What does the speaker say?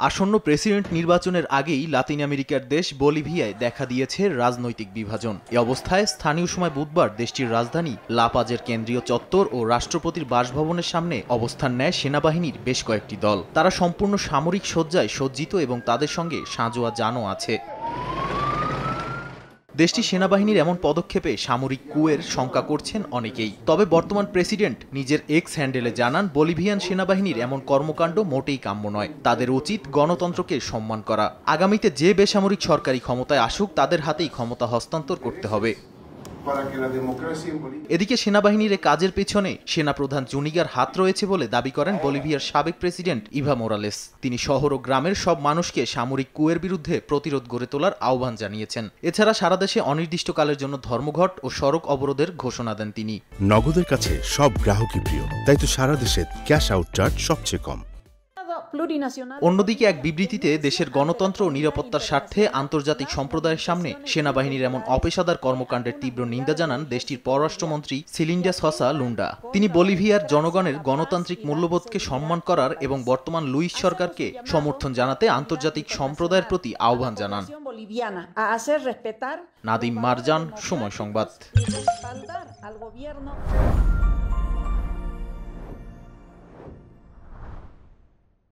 আসন্ন প্রেসিডেন্ট নির্বাচনের আগেই লাতিন আমেরিকার দেশ বলিভিয়ায় দেখা দিয়েছে রাজনৈতিক বিভাজন। এ অবস্থায় স্থানীয় সময় বুধবার দেশটির রাজধানী লা পাজের কেন্দ্রীয় চত্বর ও রাষ্ট্রপতির বাসভবনের সামনে অবস্থান নেয় সেনাবাহিনীর বেশ কয়েকটি দল। তারা সম্পূর্ণ সামরিক সজ্জায় সজ্জিত এবং তাদের সঙ্গে সাঁজোয়া যানও আছে। দেশটির সেনাবাহিনীর এমন পদক্ষেপে সামরিক কুয়ের শঙ্কা করছেন অনেকেই। তবে বর্তমান প্রেসিডেন্ট নিজের এক্স হ্যান্ডেলে জানান, বলিভিয়ান সেনাবাহিনীর এমন কর্মকাণ্ড মোটেই কাম্য নয়। তাদের উচিত গণতন্ত্রকে সম্মান করা। আগামীতে যে বেসামরিক সরকারি ক্ষমতায় আসুক তাদের হাতেই ক্ষমতা হস্তান্তর করতে হবে। এদিকে সেনাবাহিনীর এ কাজের পেছনে সেনাপ্রধান জুনিগার হাত রয়েছে বলে দাবি করেন বলিভিয়ার সাবেক প্রেসিডেন্ট ইভা মোরালেস। তিনি শহর ও গ্রামের সব মানুষকে সামরিক কুয়ের বিরুদ্ধে প্রতিরোধ গড়ে তোলার আহ্বান জানিয়েছেন। এছাড়া সারা দেশে অনির্দিষ্টকালের জন্য ধর্মঘট ও সড়ক অবরোধের ঘোষণা দেন তিনি। নগদের কাছে সব গ্রাহকই প্রিয়, তাই তো সারা দেশে ক্যাশ আউট চার্জ সবচেয়ে কম। অন্যদিকে এক বিবৃতিতে দেশের গণতন্ত্র ও নিরাপত্তার স্বার্থে আন্তর্জাতিক সম্প্রদায়ের সামনে সেনাবাহিনীর এমন অপেশাদার কর্মকাণ্ডের তীব্র নিন্দা জানান দেশটির পররাষ্ট্রমন্ত্রী সিলিন্ডা সসা লুন্ডা। তিনি বলিভিয়ার জনগণের গণতান্ত্রিক মূল্যবোধকে সম্মান করার এবং বর্তমান লুইস সরকারকে সমর্থন জানাতে আন্তর্জাতিক সম্প্রদায়ের প্রতি আহ্বান জানান। নাদিম মারজান, সময় সংবাদ।